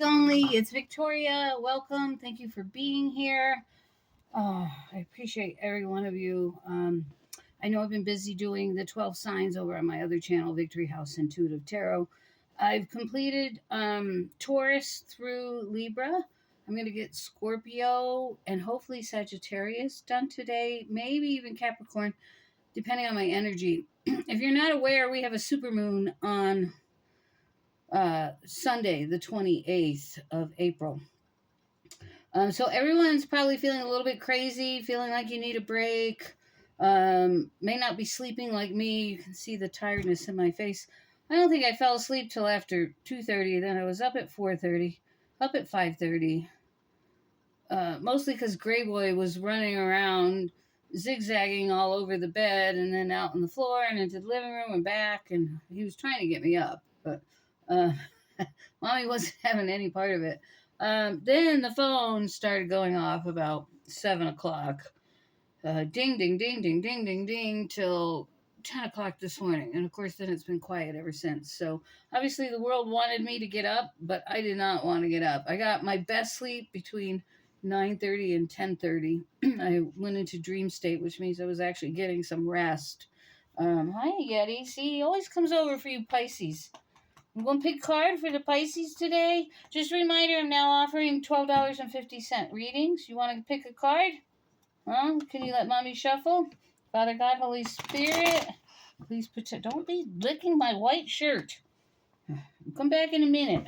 Only, it's Victoria. Welcome. Thank you for being here. I appreciate every one of you. I know I've been busy doing the 12 signs over on my other channel, Victory House Intuitive Tarot. I've completed Taurus through Libra. I'm going to get Scorpio and hopefully Sagittarius done today, maybe even Capricorn, depending on my energy. If you're not aware, we have a supermoon on Sunday, the 28th of April. So everyone's probably feeling a little bit crazy, feeling like you need a break. May not be sleeping like me. You can see the tiredness in my face. I don't think I fell asleep till after 2:30. Then I was up at 4:30, up at 5:30. Mostly because Gray Boy was running around, zigzagging all over the bed, and then out on the floor and into the living room and back, and he was trying to get me up, but Mommy wasn't having any part of it. Then the phone started going off about 7 o'clock. Ding, ding, ding, ding, ding, ding, ding, till 10 o'clock this morning. And of course, then it's been quiet ever since. So obviously, the world wanted me to get up, but I did not want to get up. I got my best sleep between 9:30 and 10:30. I went into dream state, which means I was actually getting some rest. Hi, Yeti. See, he always comes over for you Pisces. I'm going to pick a card for the Pisces today. Just a reminder, I'm now offering $12.50 readings. You want to pick a card? Huh? Can you let Mommy shuffle? Father God, Holy Spirit, please protect. Don't be licking my white shirt. I'll come back in a minute.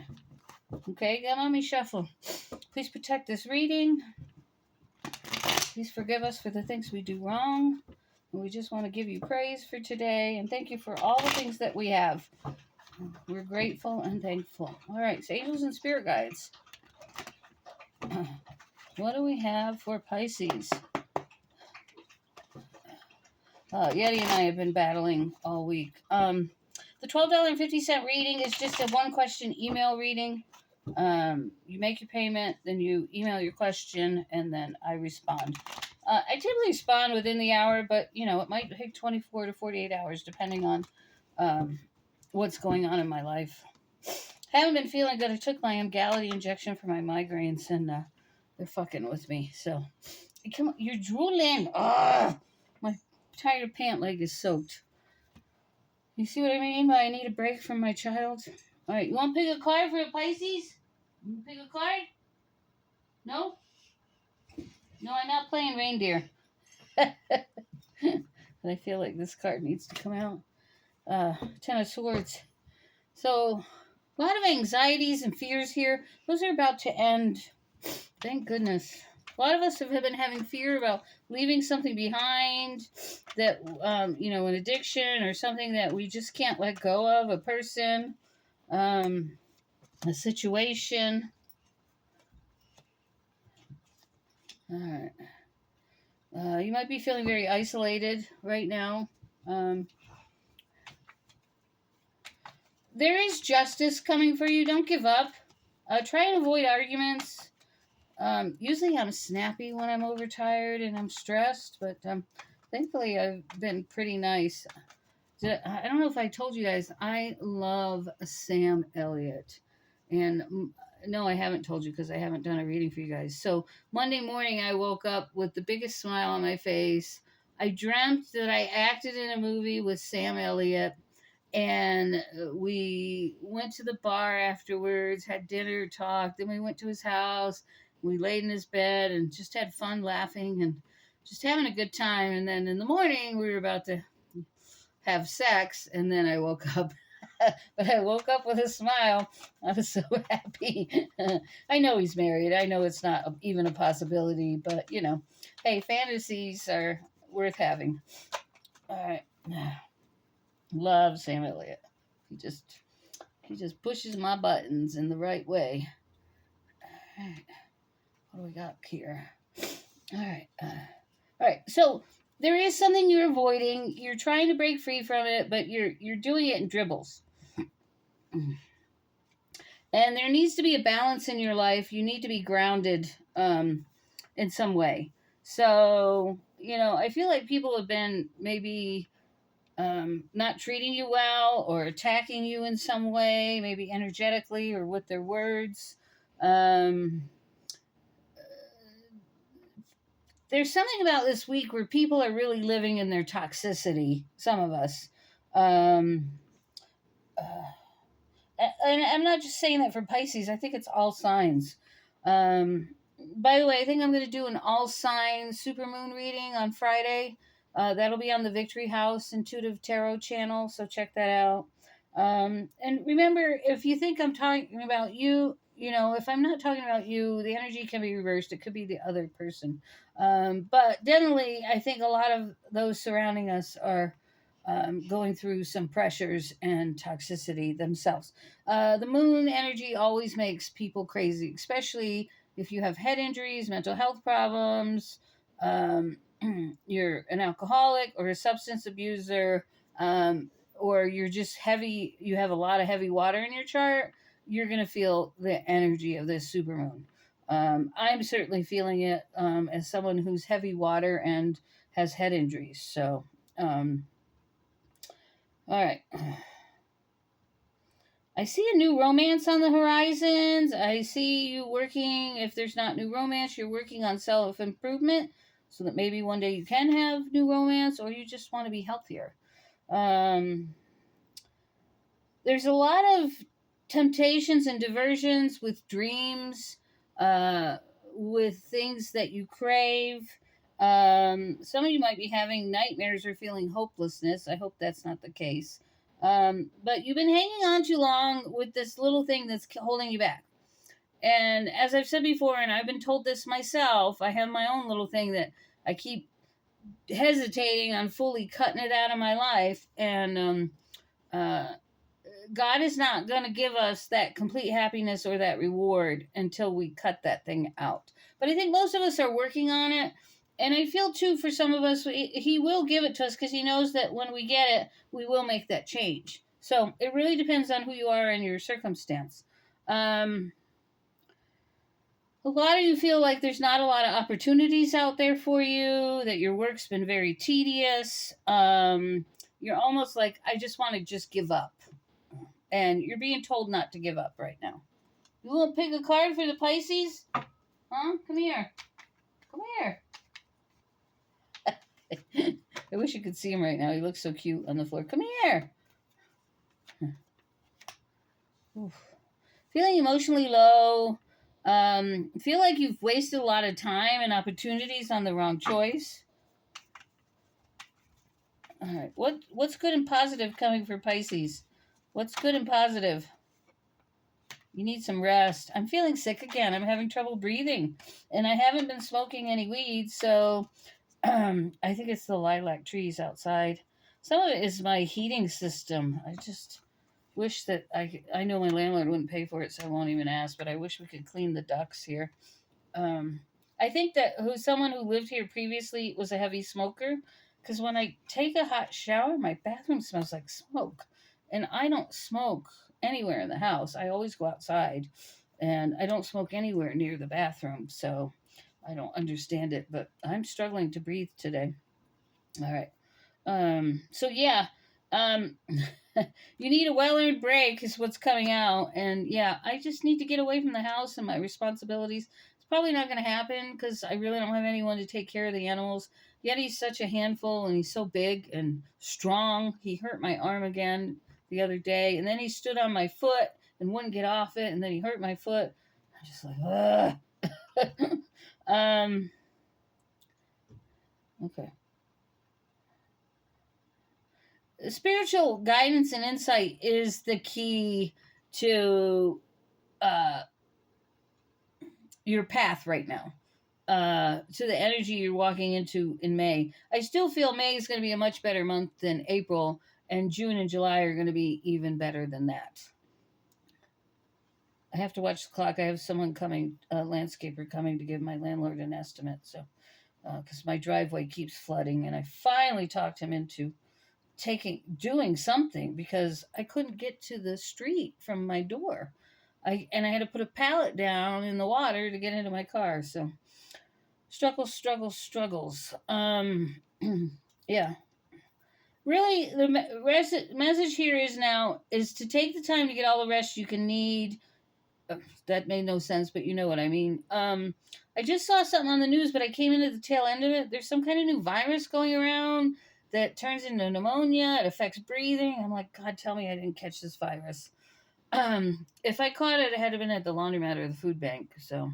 Okay, let Mommy shuffle. Please protect this reading. Please forgive us for the things we do wrong. And we just want to give you praise for today. And thank you for all the things that we have. We're grateful and thankful. All right, so angels and spirit guides. What do we have for Pisces? Yeti and I have been battling all week. The $12.50 reading is just a one-question email reading. You make your payment, then you email your question, and then I respond. I typically respond within the hour, but, it might take 24 to 48 hours, depending on what's going on in my life. Haven't been feeling good. I took my Emgality injection for my migraines, and they're fucking with me. So, come on, you're drooling. Ugh! My tired pant leg is soaked. You see what I mean by I need a break from my child? All right, you want to pick a card for a Pisces? You pick a card? No? No, I'm not playing reindeer. But I feel like this card needs to come out. Ten of Swords. So, a lot of anxieties and fears here. Those are about to end. Thank goodness. A lot of us have been having fear about leaving something behind, that, an addiction or something that we just can't let go of, a person, a situation. All right. You might be feeling very isolated right now. There is justice coming for you. Don't give up. Try and avoid arguments. Usually I'm snappy when I'm overtired and I'm stressed, but thankfully I've been pretty nice. I don't know if I told you guys, I love Sam Elliott. And no, I haven't told you because I haven't done a reading for you guys. So Monday morning I woke up with the biggest smile on my face. I dreamt that I acted in a movie with Sam Elliott. And we went to the bar afterwards, had dinner, talked. Then we went to his house. We laid in his bed and just had fun laughing and just having a good time. And then in the morning, we were about to have sex. And then I woke up. But I woke up with a smile. I was so happy. I know he's married. I know it's not even a possibility. But, hey, fantasies are worth having. All right. Love Sam Elliott. He just pushes my buttons in the right way. All right. What do we got here? All right. All right. So there is something you're avoiding. You're trying to break free from it, but you're doing it in dribbles. And there needs to be a balance in your life. You need to be grounded in some way. So, I feel like people have been maybe not treating you well or attacking you in some way, maybe energetically or with their words. Um, there's something about this week where people are really living in their toxicity. Some of us. Um, uh, and I'm not just saying that for Pisces. I think it's all signs. Um, by the way, I think I'm going to do an all signs supermoon reading on Friday. That'll be on the Victory House Intuitive Tarot channel, so check that out. And remember, if you think I'm talking about you, if I'm not talking about you, the energy can be reversed. It could be the other person. But definitely, I think a lot of those surrounding us are going through some pressures and toxicity themselves. The moon energy always makes people crazy, especially if you have head injuries, mental health problems, um, you're an alcoholic or a substance abuser, or you're just heavy, you have a lot of heavy water in your chart, you're going to feel the energy of this supermoon. I'm certainly feeling it as someone who's heavy water and has head injuries. So, all right. I see a new romance on the horizons. I see you working, if there's not new romance, you're working on self improvement so that maybe one day you can have new romance, or you just want to be healthier. Um, there's a lot of temptations and diversions with dreams, with things that you crave. Some of you might be having nightmares or feeling hopelessness. I hope that's not the case. But you've been hanging on too long with this little thing that's holding you back. And as I've said before, and I've been told this myself, I have my own little thing that I keep hesitating on fully cutting it out of my life. And uh, God is not going to give us that complete happiness or that reward until we cut that thing out. But I think most of us are working on it. And I feel too for some of us, he will give it to us because he knows that when we get it, we will make that change. So it really depends on who you are and your circumstance. A lot of you feel like there's not a lot of opportunities out there for you, that your work's been very tedious. You're almost like, I just want to just give up. And you're being told not to give up right now. You want to pick a card for the Pisces? Huh? Come here. Come here. I wish you could see him right now. He looks so cute on the floor. Come here. Oof. Feeling emotionally low. Feel like you've wasted a lot of time and opportunities on the wrong choice. All right. What's good and positive coming for Pisces? What's good and positive? You need some rest. I'm feeling sick again. I'm having trouble breathing. And I haven't been smoking any weed, so I think it's the lilac trees outside. Some of it is my heating system. I just wish that I know my landlord wouldn't pay for it, so I won't even ask, but I wish we could clean the ducts here. I think that someone who lived here previously was a heavy smoker, because when I take a hot shower, my bathroom smells like smoke. And I don't smoke anywhere in the house. I always go outside, and I don't smoke anywhere near the bathroom, so I don't understand it, but I'm struggling to breathe today. All right. So yeah, you need a well-earned break is what's coming out. And yeah, I just need to get away from the house and my responsibilities. It's probably not going to happen because I really don't have anyone to take care of the animals. Yet he's such a handful and he's so big and strong. He hurt my arm again the other day, and then he stood on my foot and wouldn't get off it, and then he hurt my foot. I'm just like, ugh. Okay. Spiritual guidance and insight is the key to your path right now, to the energy you're walking into in May. I still feel May is going to be a much better month than April, and June and July are going to be even better than that. I have to watch the clock. I have someone coming, a landscaper coming to give my landlord an estimate. So, because my driveway keeps flooding, and I finally talked him into doing something because I couldn't get to the street from my door. I had to put a pallet down in the water to get into my car. So struggles. Yeah. Really, the message here is to take the time to get all the rest you can need that made no sense, but you know what I mean. I just saw something on the news, but I came into the tail end of it. There's some kind of new virus going around that turns into pneumonia. It affects breathing. I'm like, God, tell me I didn't catch this virus. If I caught it, it had to been at the laundromat or the food bank. So,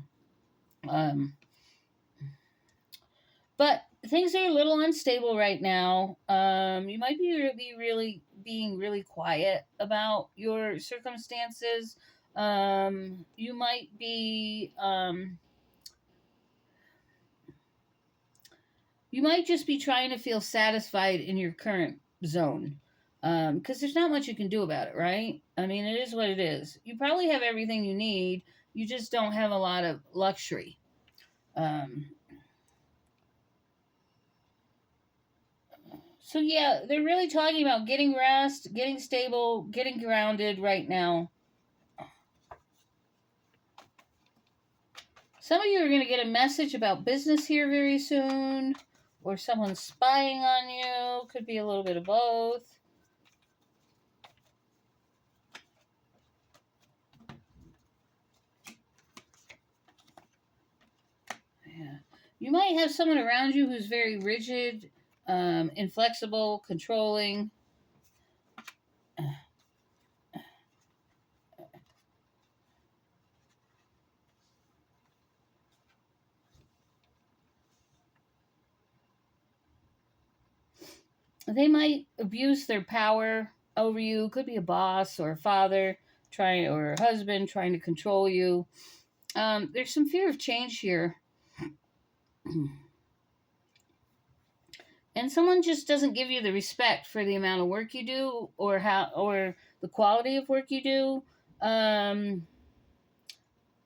but things are a little unstable right now. You might be really being really quiet about your circumstances. You might be you might just be trying to feel satisfied in your current zone, because there's not much you can do about it, right? I mean, it is what it is. You probably have everything you need. You just don't have a lot of luxury. So yeah, they're really talking about getting rest, getting stable, getting grounded right now. Some of you are going to get a message about business here very soon, or someone spying on you. Could be a little bit of both. Yeah. You might have someone around you who's very rigid, inflexible, controlling. They might abuse their power over you. Could be a boss or a father or a husband trying to control you. There's some fear of change here. And someone just doesn't give you the respect for the amount of work you do, or the quality of work you do.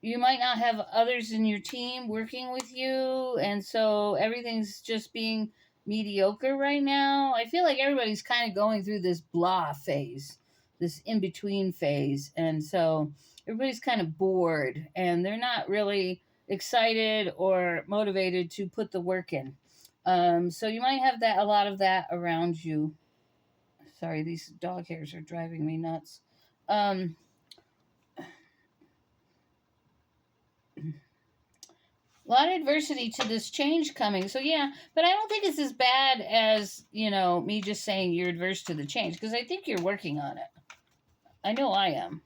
You might not have others in your team working with you, and so everything's just being mediocre right now. I feel like everybody's kind of going through this blah phase, this in between phase, and so everybody's kind of bored and they're not really excited or motivated to put the work in. So you might have a lot of that around you. Sorry, these dog hairs are driving me nuts. A lot of adversity to this change coming. So yeah, but I don't think it's as bad as, me just saying you're adverse to the change, because I think you're working on it. I know I am.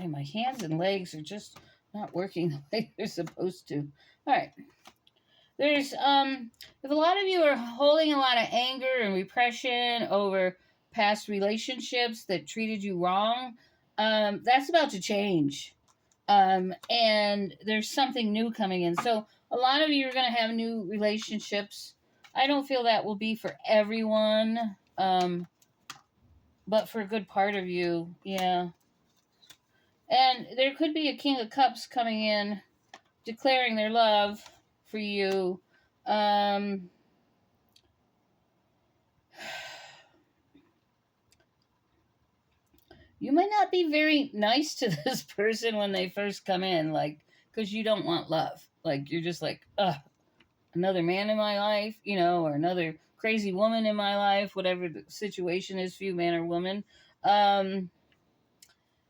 My hands and legs are just not working the way they're supposed to. All right. There's if a lot of you are holding a lot of anger and repression over past relationships that treated you wrong, that's about to change. And there's something new coming in. So a lot of you are going to have new relationships. I don't feel that will be for everyone, but for a good part of you, yeah. And there could be a King of Cups coming in, declaring their love for you. You might not be very nice to this person when they first come in, because you don't want love. You're just like, ugh, another man in my life, or another crazy woman in my life, whatever the situation is for you, man or woman.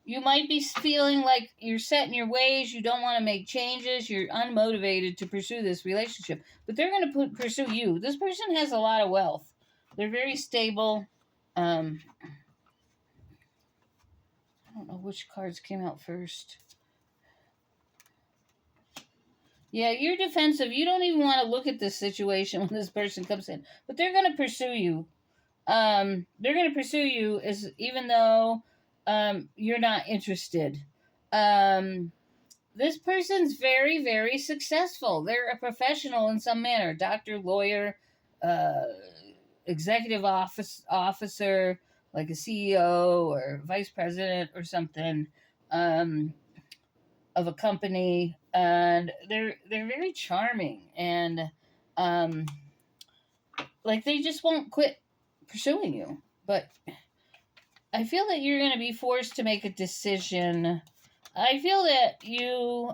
You might be feeling like you're set in your ways. You don't want to make changes. You're unmotivated to pursue this relationship. But they're going to pursue you. This person has a lot of wealth. They're very stable. I don't know which cards came out first. Yeah, you're defensive. You don't even want to look at this situation when this person comes in. But they're going to pursue you. They're going to pursue you even though you're not interested. This person's very, very successful. They're a professional in some manner. Doctor, lawyer, executive officer, like a CEO or vice president or something, of a company. And they're very charming. And they just won't quit pursuing you. But I feel that you're going to be forced to make a decision. I feel that you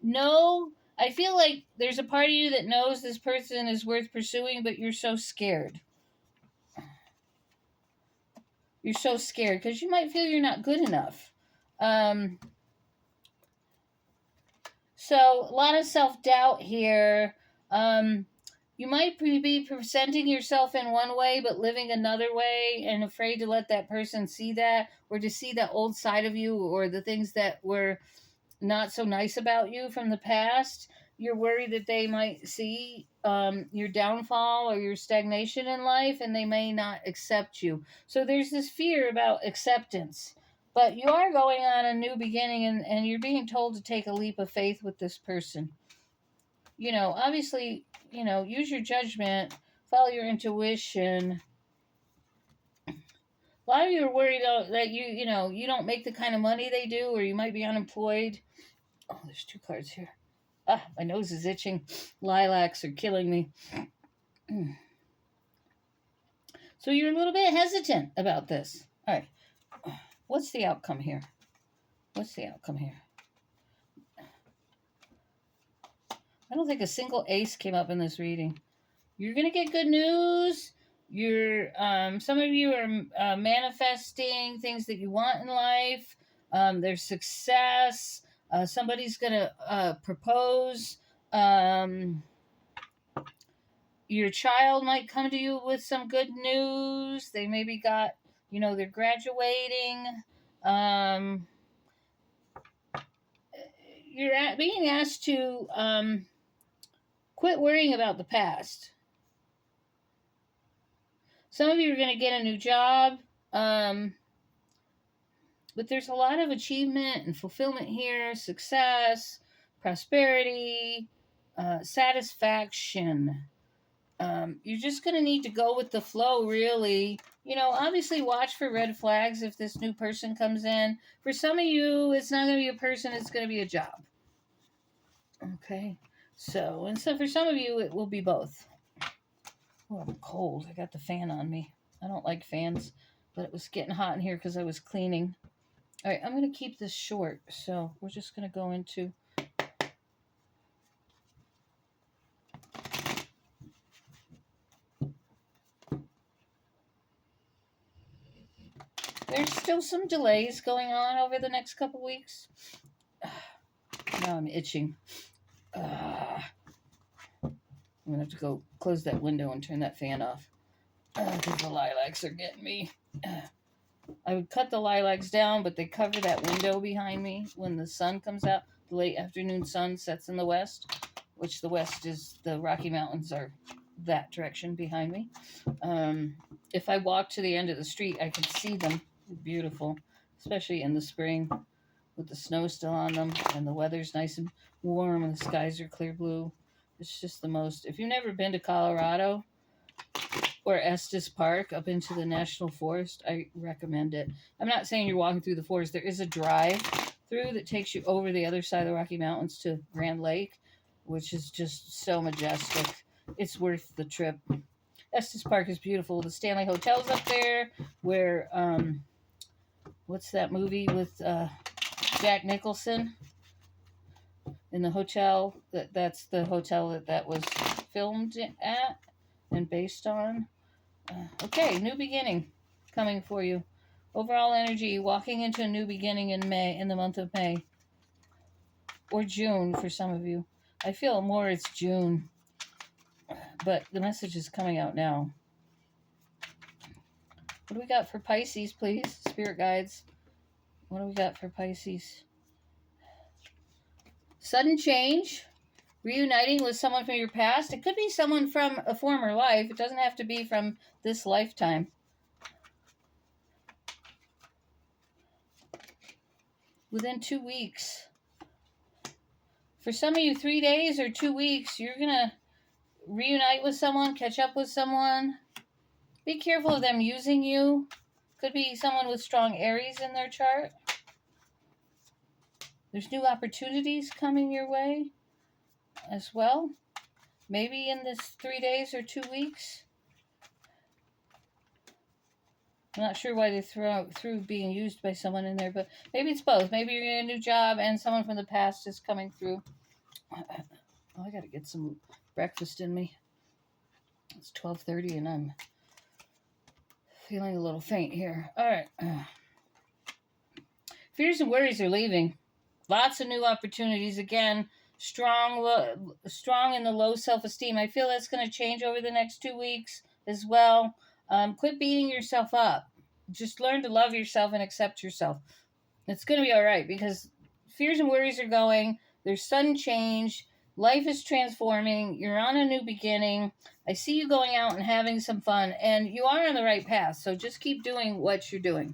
know. I feel like there's a part of you that knows this person is worth pursuing, but you're so scared. You're so scared because you might feel you're not good enough. So a lot of self-doubt here. You might be presenting yourself in one way but living another way, and afraid to let that person see that, or to see that old side of you, or the things that were not so nice about you from the past. You're worried that they might see your downfall or your stagnation in life, and they may not accept you. So there's this fear about acceptance. But you are going on a new beginning, and you're being told to take a leap of faith with this person. Obviously, use your judgment, follow your intuition. A lot of you are worried that you don't make the kind of money they do, or you might be unemployed. Oh, there's 2 cards here. Ah, my nose is itching. Lilacs are killing me. So you're a little bit hesitant about this. All right. What's the outcome here? What's the outcome here? I don't think a single ace came up in this reading. You're going to get good news. Some of you are manifesting things that you want in life. There's success. Somebody's going to propose. Your child might come to you with some good news. They maybe got, they're graduating. You're being asked to quit worrying about the past. Some of you are going to get a new job, but there's a lot of achievement and fulfillment here, success, prosperity, satisfaction. You're just going to need to go with the flow, really. Obviously watch for red flags if this new person comes in. For some of you, it's not going to be a person, it's going to be a job. Okay? So for some of you, it will be both. Oh, I'm cold. I got the fan on me. I don't like fans, but it was getting hot in here because I was cleaning. All right, I'm going to keep this short, so we're just going to go into... There's still some delays going on over the next couple weeks. Now I'm itching. I'm going to have to go close that window and turn that fan off. Because the lilacs are getting me. I would cut the lilacs down, but they cover that window behind me when the sun comes out. The late afternoon sun sets in the west, which the west is, the Rocky Mountains are that direction behind me. If I walk to the end of the street, I can see them. Beautiful, especially in the spring with the snow still on them and the weather's nice and warm and the skies are clear blue. It's just the most. If you've never been to Colorado or Estes Park up into the National Forest, I recommend it. I'm not saying you're walking through the forest. There is a drive through that takes you over the other side of the Rocky Mountains to Grand Lake, which is just so majestic. It's worth the trip. Estes Park is beautiful. The Stanley Hotel's up there where, what's that movie with Jack Nicholson in the hotel? That's the hotel that was filmed at and based on. Okay, new beginning coming for you. Overall energy, walking into a new beginning in the month of May. Or June for some of you. I feel more it's June. But the message is coming out now. What do we got for Pisces, please? Spirit guides. What do we got for Pisces? Sudden change. Reuniting with someone from your past. It could be someone from a former life. It doesn't have to be from this lifetime. Within 2 weeks. For some of you, 3 days or 2 weeks, you're going to reunite with someone, catch up with someone. Be careful of them using you. Could be someone with strong Aries in their chart. There's new opportunities coming your way as well. Maybe in this 3 days or 2 weeks. I'm not sure why they threw being used by someone in there, but maybe it's both. Maybe you're getting a new job and someone from the past is coming through. Oh, I got to get some breakfast in me. It's 12:30 and I'm Feeling a little faint here. All right. Fears and worries are leaving. Lots of new opportunities. Again, strong in the low self-esteem. I feel that's going to change over the next 2 weeks as well. Quit beating yourself up. Just learn to love yourself and accept yourself. It's going to be all right because fears and worries are going. There's sudden change. Life is transforming. You're on a new beginning. I see you going out and having some fun, and you are on the right path. So just keep doing what you're doing.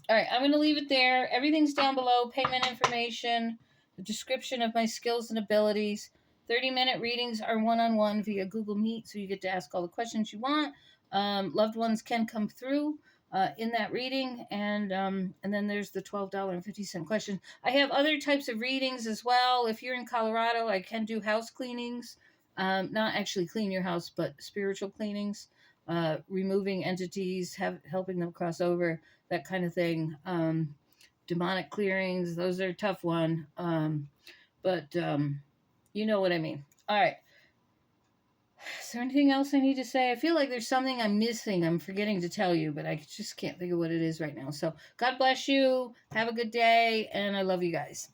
All right, I'm going to leave it there. Everything's down below. Payment information, the description of my skills and abilities. 30-minute readings are one-on-one via Google Meet, so you get to ask all the questions you want. Loved ones can come through in that reading, and then there's the $12.50 question. I have other types of readings as well. If you're in Colorado, I can do house cleanings. Not actually clean your house, but spiritual cleanings, removing entities, helping them cross over, that kind of thing. Demonic clearings, those are a tough one. But you know what I mean. All right. Is there anything else I need to say? I feel like there's something I'm missing. I'm forgetting to tell you, but I just can't think of what it is right now. So God bless you. Have a good day. And I love you guys.